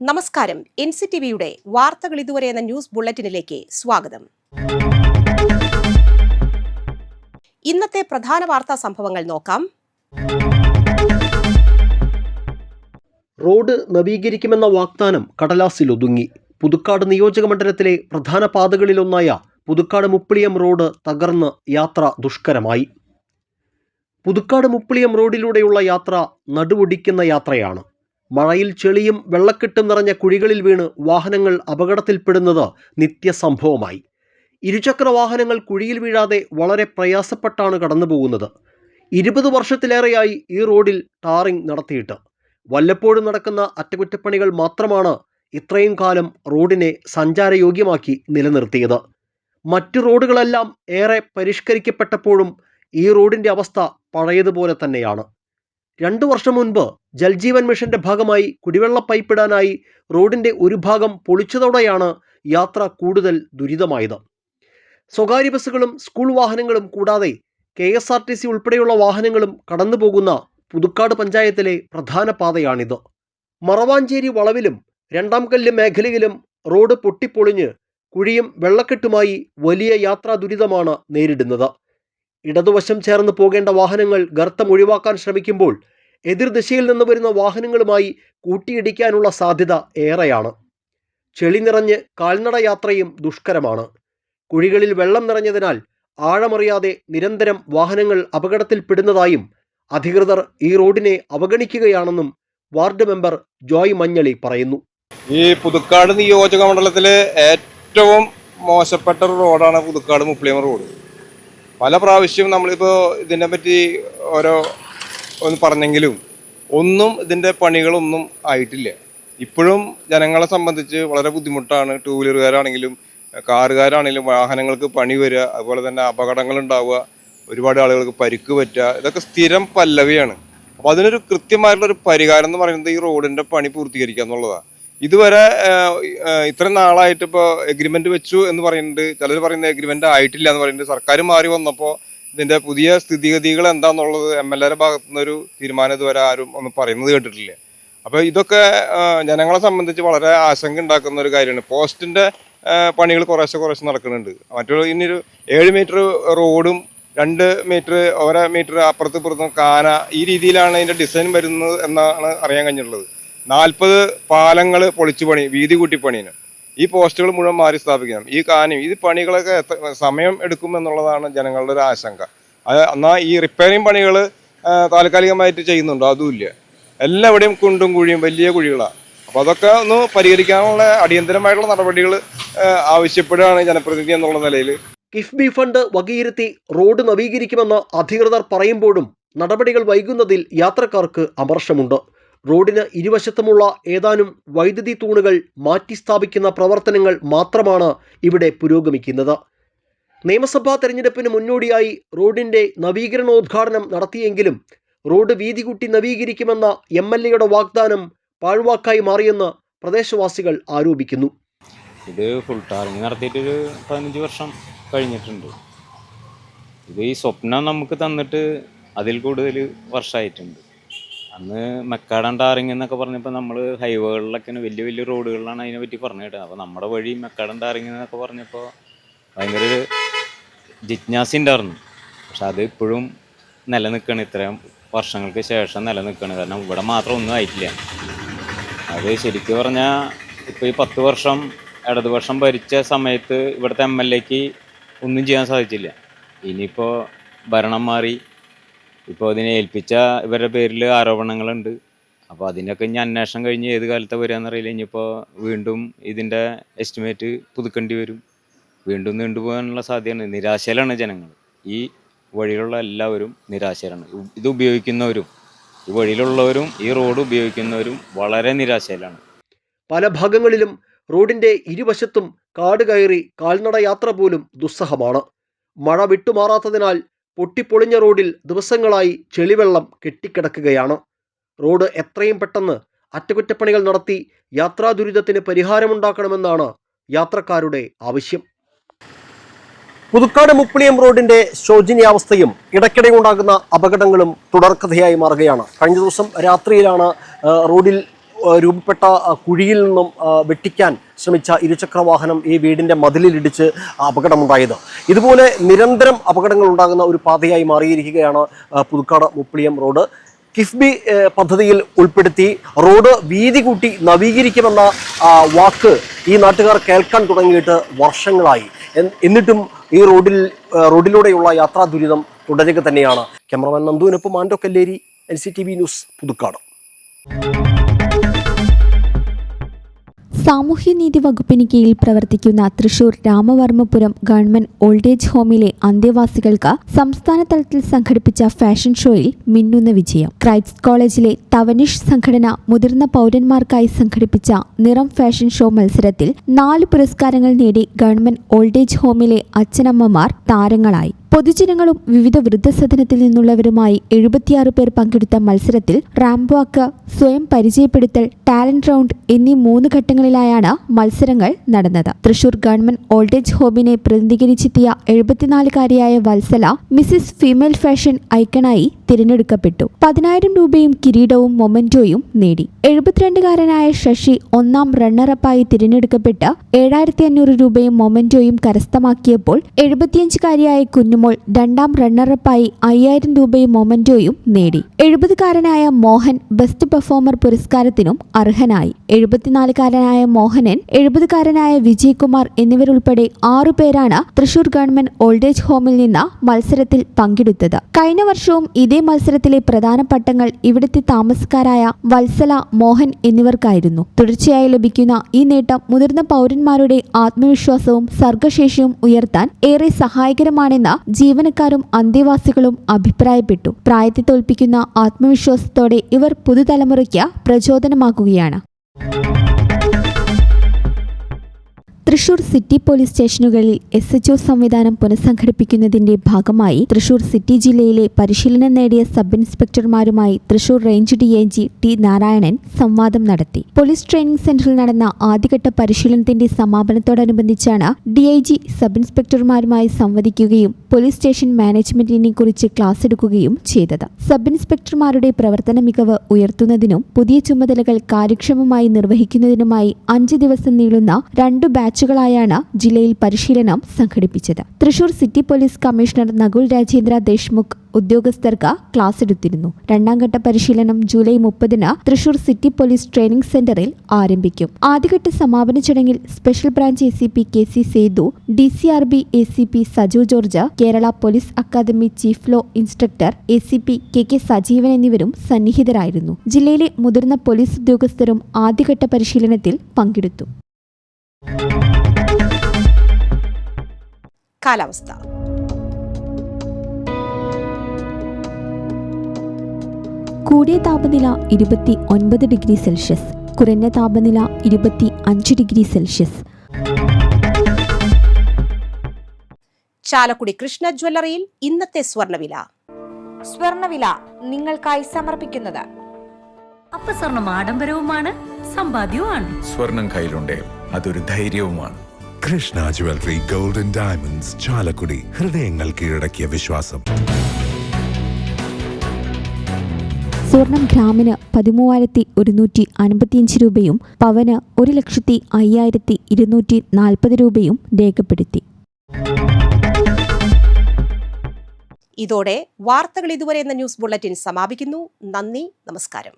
നമസ്കാരം. NCTVയുടെ വാർത്തകൾ ഇതുവരെ എന്ന ന്യൂസ് ബുള്ളറ്റിനിലേക്ക് സ്വാഗതം. ഇന്നത്തെ പ്രധാന വാർത്താ സംഭവങ്ങൾ നോക്കാം. റോഡ് നവീകരിക്കുമെന്ന വാഗ്ദാനം കടലാസിലൊതുങ്ങി. പുതുക്കാട് നിയോജക മണ്ഡലത്തിലെ പ്രധാന പാതകളിലൊന്നായ പുതുക്കാട് മുപ്പിളിയം റോഡ് തകർന്ന് യാത്ര ദുഷ്കരമായി. പുതുക്കാട് മുപ്പിളിയം റോഡിലൂടെയുള്ള യാത്ര നടുവൊടിക്കുന്ന യാത്രയാണ്. മഴയിൽ ചെളിയും വെള്ളക്കെട്ടും നിറഞ്ഞ കുഴികളിൽ വീണ് വാഹനങ്ങൾ അപകടത്തിൽപ്പെടുന്നത് നിത്യസംഭവമായി. ഇരുചക്ര വാഹനങ്ങൾ കുഴിയിൽ വീഴാതെ വളരെ പ്രയാസപ്പെട്ടാണ് കടന്നു പോകുന്നത്. 20 വർഷത്തിലേറെയായി ഈ റോഡിൽ ടാറിംഗ് നടത്തിയിട്ട്. വല്ലപ്പോഴും നടക്കുന്ന അറ്റകുറ്റപ്പണികൾ മാത്രമാണ് ഇത്രയും കാലം റോഡിനെ സഞ്ചാരയോഗ്യമാക്കി നിലനിർത്തിയത്. മറ്റു റോഡുകളെല്ലാം ഏറെ പരിഷ്കരിക്കപ്പെട്ടപ്പോഴും ഈ റോഡിൻ്റെ അവസ്ഥ പഴയതുപോലെ തന്നെയാണ്. 2 വർഷം മുൻപ് ജൽജീവൻ മിഷന്റെ ഭാഗമായി കുടിവെള്ള പൈപ്പിടാനായി റോഡിന്റെ ഒരു ഭാഗം പൊളിച്ചതോടെയാണ് യാത്ര കൂടുതൽ ദുരിതമായത്. സ്വകാര്യ ബസ്സുകളും സ്കൂൾ വാഹനങ്ങളും കൂടാതെ KSRTC ഉൾപ്പെടെയുള്ള വാഹനങ്ങളും കടന്നുപോകുന്ന പുതുക്കാട് പഞ്ചായത്തിലെ പ്രധാന പാതയാണിത്. മറവാഞ്ചേരി വളവിലും രണ്ടാം കല്ല് മേഖലയിലും റോഡ് പൊട്ടിപ്പൊളിഞ്ഞ് കുഴിയും വെള്ളക്കെട്ടുമായി വലിയ യാത്രാ ദുരിതമാണ് നേരിടുന്നത്. ഇടതുവശം ചേർന്ന് പോകേണ്ട വാഹനങ്ങൾ ഗർത്തം ഒഴിവാക്കാൻ ശ്രമിക്കുമ്പോൾ എതിർദിശയിൽ നിന്ന് വരുന്ന വാഹനങ്ങളുമായി കൂട്ടിയിടിക്കാനുള്ള സാധ്യത ഏറെയാണ്. ചെളി നിറഞ്ഞ് കാൽനട യാത്രയും ദുഷ്കരമാണ്. കുഴികളിൽ വെള്ളം നിറഞ്ഞതിനാൽ ആഴമറിയാതെ നിരന്തരം വാഹനങ്ങൾ അപകടത്തിൽപ്പെടുന്നതായും അധികൃതർ ഈ റോഡിനെ അവഗണിക്കുകയാണെന്നും വാർഡ് മെമ്പർ ജോയ് മഞ്ഞളി പറയുന്നു. ഈ പുതുക്കാട് നിയോജക മണ്ഡലത്തിലെ ഏറ്റവും മോശപ്പെട്ട ഒരു റോഡാണ് പുതുക്കാട് മുപ്പിളിയം റോഡ്. പല പ്രാവശ്യം നമ്മളിപ്പോൾ ഇതിനെ പറ്റി ഒന്ന് പറഞ്ഞെങ്കിലും ഇതിൻ്റെ പണികളൊന്നും ആയിട്ടില്ല. ഇപ്പോഴും ജനങ്ങളെ സംബന്ധിച്ച് വളരെ ബുദ്ധിമുട്ടാണ്. 2 വീലറുകാരാണെങ്കിലും കാറുകാരാണെങ്കിലും വാഹനങ്ങൾക്ക് പണി വരിക, അതുപോലെ തന്നെ അപകടങ്ങൾ ഉണ്ടാവുക, ഒരുപാട് ആളുകൾക്ക് പരിക്ക് പറ്റുക, ഇതൊക്കെ സ്ഥിരം പല്ലവിയാണ്. അപ്പോൾ അതിനൊരു കൃത്യമായിട്ടുള്ളൊരു പരിഹാരം എന്ന് പറയുന്നത് ഈ റോഡിൻ്റെ പണി പൂർത്തീകരിക്കുക എന്നുള്ളതാണ്. ഇതുവരെ ഇത്രയും നാളായിട്ട് ഇപ്പോൾ എഗ്രിമെൻ്റ് വെച്ചു എന്ന് പറയുന്നുണ്ട്, ചിലർ പറയുന്നത് എഗ്രിമെൻ്റ് ആയിട്ടില്ല എന്ന് പറയുന്നുണ്ട്. സർക്കാർ മാറി വന്നപ്പോൾ ഇതിൻ്റെ പുതിയ സ്ഥിതിഗതികൾ എന്താണെന്നുള്ളത് MLA ഭാഗത്തു നിന്നൊരു തീരുമാനം ഇതുവരെ ആരും ഒന്നും പറയുന്നത് കേട്ടിട്ടില്ല. അപ്പോൾ ഇതൊക്കെ ജനങ്ങളെ സംബന്ധിച്ച് വളരെ ആശങ്ക ഉണ്ടാക്കുന്ന ഒരു കാര്യമാണ്. പോസ്റ്റിൻ്റെ പണികൾ കുറേശ്ശെ നടക്കുന്നുണ്ട്. മറ്റുള്ള ഇനിയൊരു 7 മീറ്റർ റോഡും 2 മീറ്റർ 1 മീറ്റർ അപ്പുറത്തും ഇപ്പുറത്തും കാന, ഈ രീതിയിലാണ് അതിൻ്റെ ഡിസൈൻ വരുന്നത് എന്നാണ് അറിയാൻ കഴിഞ്ഞിട്ടുള്ളത്. 40 പാലങ്ങൾ പൊളിച്ചു പണി, വീതി കൂട്ടി പണിയാണ്. ഈ പോസ്റ്റുകൾ മുഴുവൻ മാറി സ്ഥാപിക്കണം. ഈ കാനയും ഈ പണികളൊക്കെ സമയം എടുക്കും എന്നുള്ളതാണ് ജനങ്ങളുടെ ഒരു ആശങ്ക. എന്നാൽ ഈ റിപ്പയറിങ് പണികൾ താൽക്കാലികമായിട്ട് ചെയ്യുന്നുണ്ടോ? അതുമില്ല. എല്ലാവിടെയും കുണ്ടും കുഴിയും വലിയ കുഴികളാണ്. അപ്പോൾ അതൊക്കെ ഒന്ന് പരിഹരിക്കാനുള്ള അടിയന്തരമായിട്ടുള്ള നടപടികൾ ആവശ്യപ്പെടുകയാണ് ജനപ്രതിനിധി എന്നുള്ള നിലയിൽ. കിഫ്ബി ഫണ്ട് വകയിരുത്തി റോഡ് നവീകരിക്കുമെന്ന് അധികൃതർ പറയുമ്പോഴും നടപടികൾ വൈകുന്നതിൽ യാത്രക്കാർക്ക് അമർഷമുണ്ട്. റോഡിന് ഇരുവശത്തുമുള്ള ഏതാനും വൈദ്യുതി തൂണുകൾ മാറ്റി സ്ഥാപിക്കുന്ന പ്രവർത്തനങ്ങൾ മാത്രമാണ് ഇവിടെ പുരോഗമിക്കുന്നത്. നിയമസഭാ തെരഞ്ഞെടുപ്പിന് മുന്നോടിയായി റോഡിൻ്റെ നവീകരണോദ്ഘാടനം നടത്തിയെങ്കിലും റോഡ് വീതി കൂട്ടി നവീകരിക്കുമെന്ന MLAയുടെ വാഗ്ദാനം പാഴ്വാക്കായി മാറിയെന്ന് പ്രദേശവാസികൾ ആരോപിക്കുന്നു. ഇത് ഫുൾ ടാറിങ് നടത്തിയിട്ടൊരു 15 വർഷം കഴിഞ്ഞിട്ടുണ്ട്. ഇത് ഈ സ്വപ്നം നമുക്ക് തന്നിട്ട് അതിൽ കൂടുതൽ വർഷമായിട്ടുണ്ട്. അന്ന് മെക്കാടൻ ടാറിങ് എന്നൊക്കെ പറഞ്ഞപ്പോൾ നമ്മൾ ഹൈവേകളിലൊക്കെ വലിയ റോഡുകളിലാണ് അതിനെ പറ്റി പറഞ്ഞു കേട്ടത്. അപ്പോൾ നമ്മുടെ വഴി മെക്കാടൻ ടാറിങ് എന്നൊക്കെ പറഞ്ഞപ്പോൾ ഭയങ്കര ഒരു ജിജ്ഞാസ ഉണ്ടായിരുന്നു. പക്ഷെ അത് ഇപ്പോഴും നിലനിൽക്കുകയാണ്. ഇത്രയും വർഷങ്ങൾക്ക് ശേഷം നിലനിൽക്കുകയാണ്. കാരണം ഇവിടെ മാത്രം ഒന്നും ആയിട്ടില്ല. അത് ശരിക്കും പറഞ്ഞാൽ ഇപ്പോൾ ഈ 10 വർഷം ഇടതുപക്ഷം ഭരിച്ച സമയത്ത് ഇവിടുത്തെ MLAക്ക് ഒന്നും ചെയ്യാൻ സാധിച്ചില്ല. ഇനിയിപ്പോൾ ഭരണം മാറി, ഇപ്പോൾ അതിനെ ഏൽപ്പിച്ച ഇവരുടെ പേരിൽ ആരോപണങ്ങളുണ്ട്. അപ്പോൾ അതിനൊക്കെ ഇനി അന്വേഷണം കഴിഞ്ഞ് ഏത് കാലത്ത് വരികയെന്നറിയില്ല. ഇനിയിപ്പോൾ വീണ്ടും ഇതിൻ്റെ എസ്റ്റിമേറ്റ് പുതുക്കേണ്ടി വരും. വീണ്ടും നീണ്ടുപോകാനുള്ള സാധ്യതയാണ്. നിരാശയിലാണ് ജനങ്ങൾ. ഈ വഴിയിലുള്ള എല്ലാവരും നിരാശയിലാണ്. ഇത് ഉപയോഗിക്കുന്നവരും, ഈ വഴിയിലുള്ളവരും ഈ റോഡ് ഉപയോഗിക്കുന്നവരും വളരെ നിരാശയിലാണ്. പല ഭാഗങ്ങളിലും റോഡിൻ്റെ ഇരുവശത്തും കാട് കയറി കാൽനട യാത്ര പോലും ദുസ്സഹമാണ്. മഴ വിട്ടുമാറാത്തതിനാൽ പൊട്ടിപ്പൊളിഞ്ഞ റോഡിൽ ദിവസങ്ങളായി ചെളിവെള്ളം കെട്ടിക്കിടക്കുകയാണ്. റോഡ് എത്രയും പെട്ടെന്ന് അറ്റകുറ്റപ്പണികൾ നടത്തി യാത്രാ ദുരിതത്തിന് പരിഹാരമുണ്ടാക്കണമെന്നാണ് യാത്രക്കാരുടെ ആവശ്യം. പുതുക്കാട് മുപ്പിളിയം റോഡിന്റെ ശോചനീയാവസ്ഥയും ഇടയ്ക്കിടെ ഉണ്ടാകുന്ന അപകടങ്ങളും തുടർക്കഥയായി മാറുകയാണ്. കഴിഞ്ഞ ദിവസം രാത്രിയിലാണ് റോഡിൽ രൂപപ്പെട്ട കുഴിയിൽ നിന്നും വെട്ടിക്കാൻ ശ്രമിച്ച ഇരുചക്രവാഹനം ഈ വീടിൻ്റെ മതിലിലിടിച്ച് അപകടമുണ്ടായത്. ഇതുപോലെ നിരന്തരം അപകടങ്ങൾ ഉണ്ടാകുന്ന ഒരു പാതയായി മാറിയിരിക്കുകയാണ് പുതുക്കാട് മുപ്ലിയം റോഡ്. കിഫ്ബി പദ്ധതിയിൽ ഉൾപ്പെടുത്തി റോഡ് വീതി കൂട്ടി നവീകരിക്കുമെന്ന വാക്ക് ഈ നാട്ടുകാർ കേൾക്കാൻ തുടങ്ങിയിട്ട് വർഷങ്ങളായി. എന്നിട്ടും ഈ റോഡിലൂടെയുള്ള യാത്രാ ദുരിതം തുടരുക തന്നെയാണ്. ക്യാമറമാൻ നന്ദുവിനൊപ്പം ആൻഡോ കല്ലേരി, NCTV ന്യൂസ്, പുതുക്കാട്. സാമൂഹ്യനീതി വകുപ്പിന് കീഴിൽ പ്രവർത്തിക്കുന്ന Thrissur Ramavarmapuram government old age ഹോമിലെ അന്തേവാസികൾക്ക് സംസ്ഥാന തലത്തിൽ സംഘടിപ്പിച്ച ഫാഷൻ ഷോയിൽ മിന്നുന്ന വിജയം. ക്രൈസ്റ്റ് കോളേജിലെ തവനിഷ് സംഘടന മുതിർന്ന പൗരന്മാർക്കായി സംഘടിപ്പിച്ച നിറം ഫാഷൻ ഷോ മത്സരത്തിൽ 4 പുരസ്കാരങ്ങൾ നേടി ഗവൺമെന്റ് ഓൾഡ് ഏജ് ഹോമിലെ അച്ഛനമ്മമാർ താരങ്ങളായി. പൊതുജനങ്ങളും വിവിധ വൃദ്ധസദനത്തിൽ നിന്നുള്ളവരുമായി 76 പേർ പങ്കെടുത്ത മത്സരത്തിൽ റാമ്പ് വാക്ക്, സ്വയം പരിചയപ്പെടുത്തൽ, ടാലന്റ് റൗണ്ട് എന്നീ 3 ഘട്ടങ്ങളിലായാണ് മത്സരങ്ങൾ നടന്നത്. തൃശൂർ ഗവൺമെന്റ് ഓൾഡ് ഏജ് ഹോമിനെ പ്രതിനിധീകരിച്ചെത്തിയ 74-കാരിയായ വത്സല മിസിസ് ഫീമെയിൽ ഫാഷൻ ഐക്കണായി തിരഞ്ഞെടുക്കപ്പെട്ടു. 10,000 രൂപയും കിരീടവും മൊമെന്റോയും നേടി. 72-കാരനായ ശശി 1ാം റണ്ണറപ്പായി തിരഞ്ഞെടുക്കപ്പെട്ട് 7,500 രൂപയും മൊമെന്റോയും കരസ്ഥമാക്കിയപ്പോൾ 75-കാരിയായ കുഞ്ഞുമോൾ 2ാം റണ്ണറപ്പായി 5,000 രൂപയും മൊമെന്റോയും നേടി. 70-കാരനായ മോഹൻ ബെസ്റ്റ് പെർഫോമർ പുരസ്കാരത്തിനും അർഹനായി. 74-കാരനായ മോഹനൻ, 70-കാരനായ വിജയ്കുമാർ എന്നിവരുൾപ്പെടെ 6 പേരാണ് തൃശൂർ ഗവൺമെന്റ് ഓൾഡ് ഏജ് ഹോമിൽ നിന്ന് മത്സരത്തിൽ പങ്കെടുത്തത്. കഴിഞ്ഞ വർഷവും ഇതേ മത്സരത്തിലെ പ്രധാന പട്ടങ്ങൾ ഇവിടുത്തെ താമസക്കാരായ വത്സല, മോഹൻ എന്നിവർക്കായിരുന്നു. തുടർച്ചയായി ലഭിക്കുന്ന ഈ നേട്ടം മുതിർന്ന പൗരന്മാരുടെ ആത്മവിശ്വാസവും സർഗശേഷിയും ഉയർത്താൻ ഏറെ സഹായകരമാണെന്ന് ജീവനക്കാരും അന്തേവാസികളും അഭിപ്രായപ്പെട്ടു. പ്രായത്തെ തോൽപ്പിക്കുന്ന ആത്മവിശ്വാസത്തോടെ ഇവർ പുതുതലമുറയ്ക്ക് പ്രചോദനമാകുകയാണ്. തൃശൂർ സിറ്റി പോലീസ് സ്റ്റേഷനുകളിൽ SHO സംവിധാനം പുനഃസംഘടിപ്പിക്കുന്നതിന്റെ ഭാഗമായി തൃശൂർ സിറ്റി ജില്ലയിലെ പരിശീലനം നേടിയ സബ് ഇൻസ്പെക്ടർമാരുമായി Thrissur range DIG T Narayanan സംവാദം നടത്തി. പോലീസ് ട്രെയിനിംഗ് സെന്ററിൽ നടന്ന ആദ്യഘട്ട പരിശീലനത്തിന്റെ സമാപനത്തോടനുബന്ധിച്ചാണ് DIG സബ് ഇൻസ്പെക്ടർമാരുമായി സംവദിക്കുകയും പോലീസ് സ്റ്റേഷൻ മാനേജ്മെന്റിനെ കുറിച്ച് ക്ലാസ് എടുക്കുകയും ചെയ്തത്. സബ് ഇൻസ്പെക്ടർമാരുടെ പ്രവർത്തന മികവ് ഉയർത്തുന്നതിനും പുതിയ ചുമതലകൾ കാര്യക്ഷമമായി നിർവഹിക്കുന്നതിനുമായി 5 ദിവസം നീളുന്ന 2 ബാച്ചുകളായാണ് ജില്ലയിൽ പരിശീലനം സംഘടിപ്പിച്ചത്. Thrissur city police commissioner Nakul Rajendra Deshmukh ഉദ്യോഗസ്ഥർക്ക് ക്ലാസ് എടുത്തിരുന്നു. 2ാം ഘട്ട പരിശീലനം ജൂലൈ 30-ന് തൃശൂർ സിറ്റി പോലീസ് ട്രെയിനിംഗ് സെന്ററിൽ ആരംഭിക്കും. ആദ്യഘട്ട സമാപന ചടങ്ങിൽ special branch ACP KC Sethu, DCRB ACP Saju George, Kerala police academy chief law instructor ACP KK Sajeevan എന്നിവരും സന്നിഹിതരായിരുന്നു. ജില്ലയിലെ മുതിർന്ന പോലീസ് ഉദ്യോഗസ്ഥരും ആദ്യഘട്ട പരിശീലനത്തിൽ പങ്കെടുത്തു. കാലാവസ്ഥ. കൂടിയ താപനില 29 ഡിഗ്രി സെൽഷ്യസ്, കുറഞ്ഞ താപനില 25 ഡിഗ്രി സെൽഷ്യസ്. ചാലക്കുടി കൃഷ്ണ ജ്വല്ലറിയിൽ ഇന്നത്തെ സ്വർണ്ണവില. സ്വർണ്ണവില നിങ്ങൾക്കായി സമർപ്പിക്കുന്നത് അപ്പസ്വർണം ആഡംബരവുമാണ്, സമ്പാദ്യവുമാണ്. സ്വർണം കയ്യിലുണ്ടേ അതൊരു ധൈര്യവുമാണ്. Krishna jewellery gold and diamonds, Chalakudy. ഹൃദയങ്ങൾ കീഴടക്കിയ വിശ്വാസം. സ്വർണം ഗ്രാമിന് 13,155 രൂപയും പവന് 1,05,240 രൂപയും രേഖപ്പെടുത്തി. ഇതോടെ വാർത്തകൾ ഇതുവരെ എന്ന ന്യൂസ് ബുള്ളറ്റിൻ സമാപിക്കുന്നു. നന്ദി, നമസ്കാരം.